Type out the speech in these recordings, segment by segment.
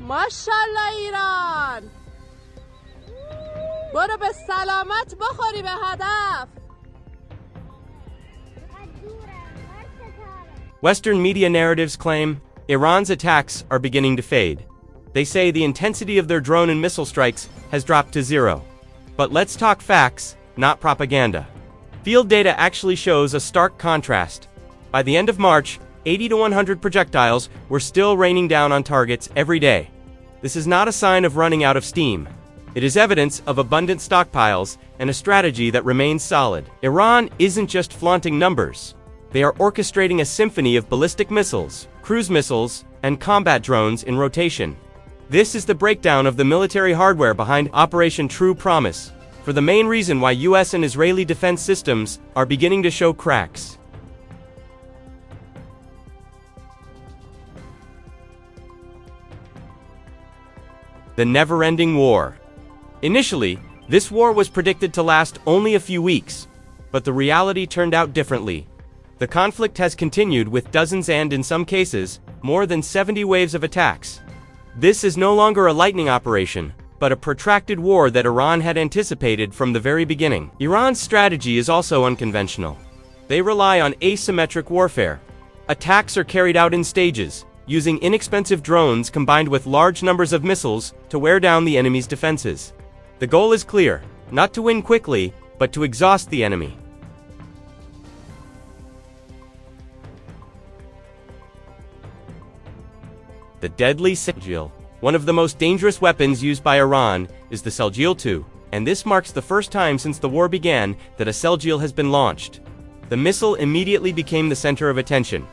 ماشاءالله ایران برو به سلامت بخوری به هدف. Western media narratives claim Iran's attacks are beginning to fade. They say the intensity of their drone and missile strikes has dropped to zero. But let's talk facts, not propaganda. Field data actually shows a stark contrast. By the end of March, 80 to 100 projectiles were still raining down on targets every day. This is not a sign of running out of steam. It is evidence of abundant stockpiles and a strategy that remains solid. Iran isn't just flaunting numbers. They are orchestrating a symphony of ballistic missiles, cruise missiles, and combat drones in rotation. This is the breakdown of the military hardware behind Operation True Promise, for the main reason why US and Israeli defense systems are beginning to show cracks. The never-ending war. Initially, this war was predicted to last only a few weeks, but the reality turned out differently. The conflict has continued with dozens and, in some cases, more than 70 waves of attacks. This is no longer a lightning operation, but a protracted war that Iran had anticipated from the very beginning. Iran's strategy is also unconventional. They rely on asymmetric warfare. Attacks are carried out in stages, using inexpensive drones combined with large numbers of missiles to wear down the enemy's defenses. The goal is clear, not to win quickly, but to exhaust the enemy. The deadly Selgil. One of the most dangerous weapons used by Iran is the Selgil 2, and this marks the first time since the war began that a Selgil has been launched. The missile immediately became the center of attention.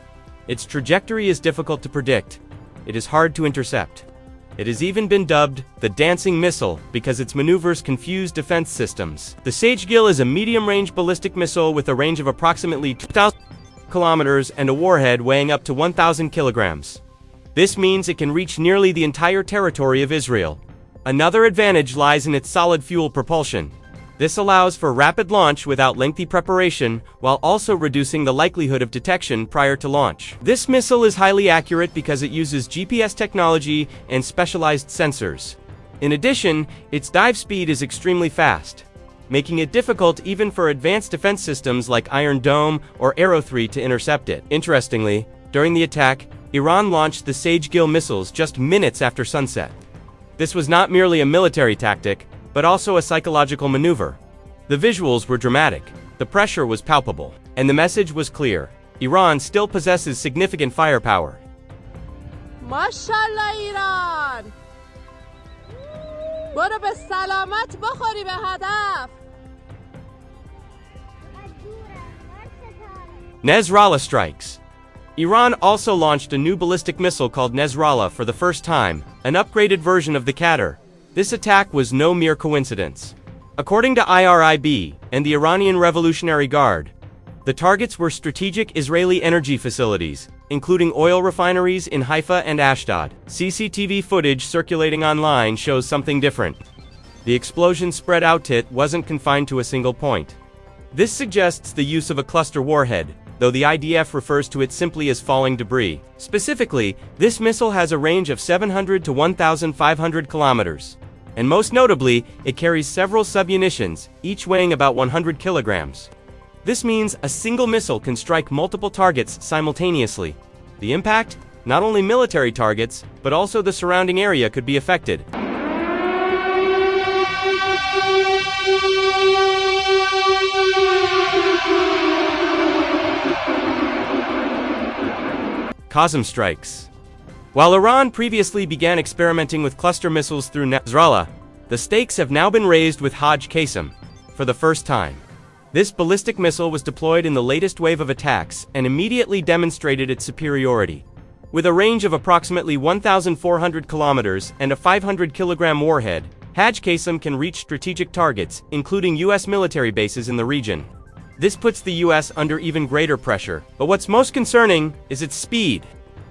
Its trajectory is difficult to predict. It is hard to intercept. It has even been dubbed the dancing missile because its maneuvers confuse defense systems. The Selgil is a medium-range ballistic missile with a range of approximately 2,000 kilometers and a warhead weighing up to 1,000 kilograms. This means it can reach nearly the entire territory of Israel. Another advantage lies in its solid fuel propulsion. This allows for rapid launch without lengthy preparation, while also reducing the likelihood of detection prior to launch. This missile is highly accurate because it uses GPS technology and specialized sensors. In addition, its dive speed is extremely fast, making it difficult even for advanced defense systems like Iron Dome or Arrow 3 to intercept it. Interestingly, during the attack, Iran launched the Selgil missiles just minutes after sunset. This was not merely a military tactic, but also a psychological maneuver. The visuals were dramatic, the pressure was palpable, and the message was clear. Iran still possesses significant firepower. ماشاءالله ایران برو به سلامت بخوری به هدف. Nasrallah strikes. Iran also launched a new ballistic missile called Nasrallah for the first time, an upgraded version of the Qatar. This attack was no mere coincidence. According to IRIB and the Iranian Revolutionary Guard, the targets were strategic Israeli energy facilities, including oil refineries in Haifa and Ashdod. CCTV footage circulating online shows something different. The explosion spread out. It wasn't confined to a single point. This suggests the use of a cluster warhead, though the IDF refers to it simply as falling debris. Specifically, this missile has a range of 700 to 1,500 kilometers. And most notably, it carries several submunitions, each weighing about 100 kilograms. This means a single missile can strike multiple targets simultaneously. The impact? Not only military targets, but also the surrounding area could be affected. Qasem strikes. While Iran previously began experimenting with cluster missiles through Nasrallah, the stakes have now been raised with Hajj Qasem for the first time. This ballistic missile was deployed in the latest wave of attacks and immediately demonstrated its superiority. With a range of approximately 1,400 kilometers and a 500-kilogram warhead, Hajj Qasem can reach strategic targets, including U.S. military bases in the region. This puts the U.S. under even greater pressure, but what's most concerning is its speed.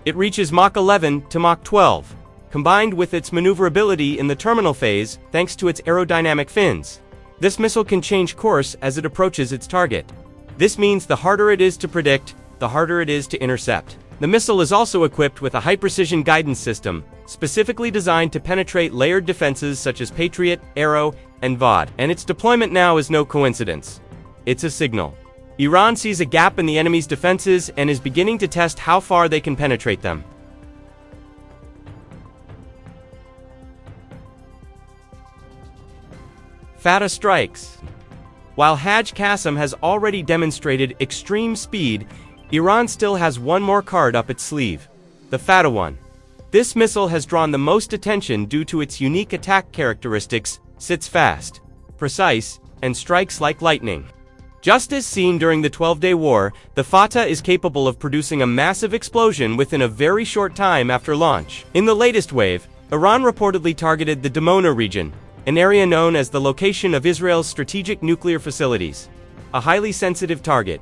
It reaches Mach 11 to Mach 12, combined with its maneuverability in the terminal phase thanks to its aerodynamic fins. This missile can change course as it approaches its target. This means the harder it is to predict, the harder it is to intercept. The missile is also equipped with a high-precision guidance system, specifically designed to penetrate layered defenses such as Patriot, Arrow, and VOD. And its deployment now is no coincidence. It's a signal. Iran sees a gap in the enemy's defenses and is beginning to test how far they can penetrate them. Fatah strikes. While Hajj Qassam has already demonstrated extreme speed, Iran still has one more card up its sleeve. The Fatah 1. This missile has drawn the most attention due to its unique attack characteristics, sits fast, precise, and strikes like lightning. Just as seen during the 12-day war, the Fatah is capable of producing a massive explosion within a very short time after launch. In the latest wave, Iran reportedly targeted the Dimona region, an area known as the location of Israel's strategic nuclear facilities, a highly sensitive target.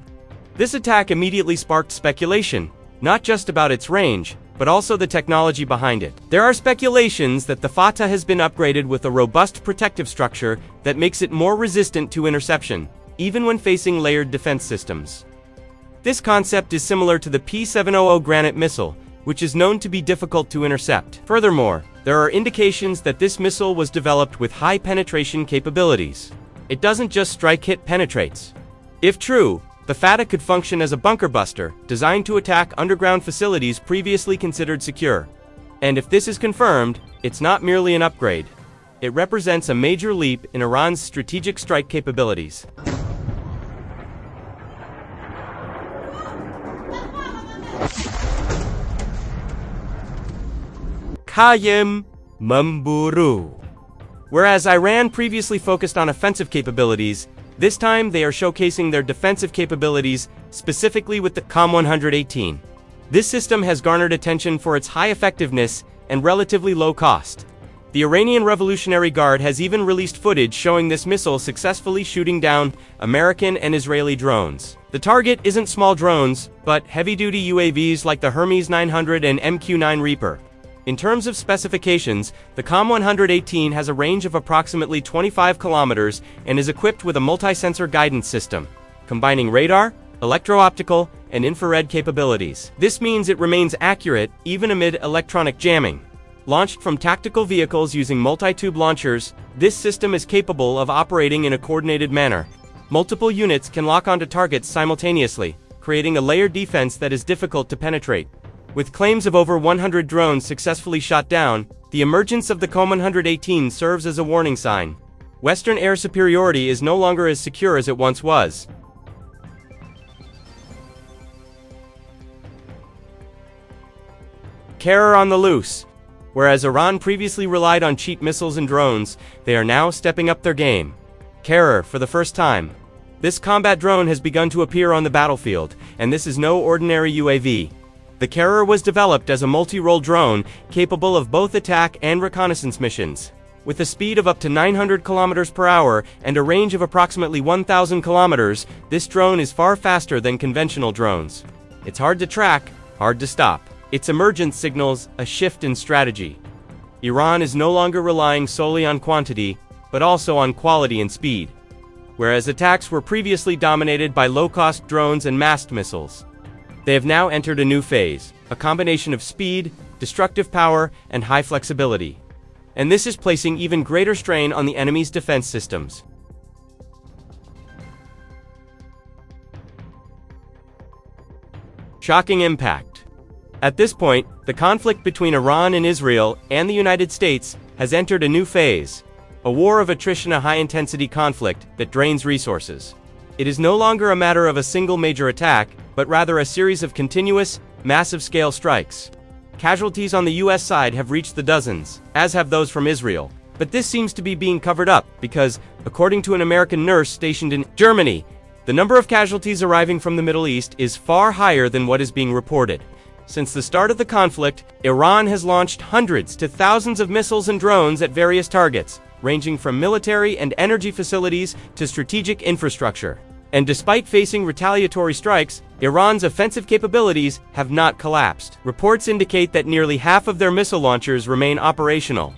This attack immediately sparked speculation, not just about its range, but also the technology behind it. There are speculations that the Fatah has been upgraded with a robust protective structure that makes it more resistant to interception, even when facing layered defense systems. This concept is similar to the P-700 Granite missile, which is known to be difficult to intercept. Furthermore, there are indications that this missile was developed with high penetration capabilities. It doesn't just strike, it penetrates. If true, the Fatah could function as a bunker buster, designed to attack underground facilities previously considered secure. And if this is confirmed, it's not merely an upgrade. It represents a major leap in Iran's strategic strike capabilities. Qayyim Mamburu. Whereas Iran previously focused on offensive capabilities, this time they are showcasing their defensive capabilities, specifically with the QAM-118. This system has garnered attention for its high effectiveness and relatively low cost. The Iranian Revolutionary Guard has even released footage showing this missile successfully shooting down American and Israeli drones. The target isn't small drones, but heavy-duty UAVs like the Hermes 900 and MQ-9 Reaper. In terms of specifications, the QAM-118 has a range of approximately 25 kilometers and is equipped with a multi-sensor guidance system, combining radar, electro-optical, and infrared capabilities. This means it remains accurate even amid electronic jamming. Launched from tactical vehicles using multi-tube launchers, this system is capable of operating in a coordinated manner. Multiple units can lock onto targets simultaneously, creating a layered defense that is difficult to penetrate. With claims of over 100 drones successfully shot down, the emergence of the QAM-118 serves as a warning sign. Western air superiority is no longer as secure as it once was. Terror on the loose. Whereas Iran previously relied on cheap missiles and drones, they are now stepping up their game. Terror for the first time. This combat drone has begun to appear on the battlefield, and this is no ordinary UAV. The Terror was developed as a multi-role drone capable of both attack and reconnaissance missions. With a speed of up to 900 km per hour and a range of approximately 1,000 kilometers, this drone is far faster than conventional drones. It's hard to track, hard to stop. Its emergence signals a shift in strategy. Iran is no longer relying solely on quantity, but also on quality and speed. Whereas attacks were previously dominated by low-cost drones and massed missiles, they have now entered a new phase, a combination of speed, destructive power, and high flexibility. And this is placing even greater strain on the enemy's defense systems. Shocking impact. At this point, the conflict between Iran and Israel and the United States has entered a new phase, a war of attrition, a high-intensity conflict that drains resources. It is no longer a matter of a single major attack, but rather a series of continuous, massive-scale strikes. Casualties on the US side have reached the dozens, as have those from Israel. But this seems to be being covered up because, according to an American nurse stationed in Germany, the number of casualties arriving from the Middle East is far higher than what is being reported. Since the start of the conflict, Iran has launched hundreds to thousands of missiles and drones at various targets, ranging from military and energy facilities to strategic infrastructure. And despite facing retaliatory strikes, Iran's offensive capabilities have not collapsed. Reports indicate that nearly half of their missile launchers remain operational.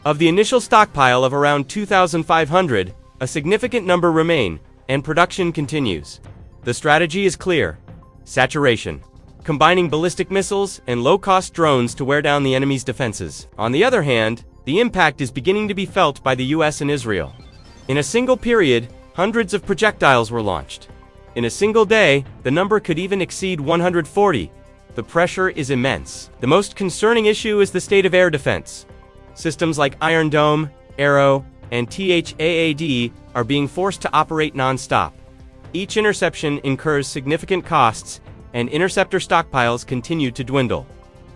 Of the initial stockpile of around 2,500, a significant number remain, and production continues. The strategy is clear: saturation. combining ballistic missiles and low-cost drones to wear down the enemy's defenses. On the other hand, the impact is beginning to be felt by the US and Israel. In a single period, hundreds of projectiles were launched. In a single day, the number could even exceed 140. The pressure is immense. The most concerning issue is the state of air defense. Systems like Iron Dome, Arrow, and THAAD are being forced to operate non-stop. Each interception incurs significant costs, and interceptor stockpiles continue to dwindle.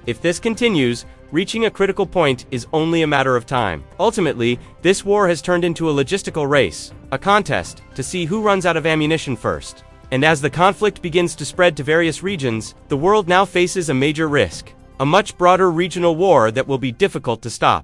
If this continues, reaching a critical point is only a matter of time. Ultimately, this war has turned into a logistical race, a contest to see who runs out of ammunition first. And as the conflict begins to spread to various regions, the world now faces a major risk, a much broader regional war that will be difficult to stop.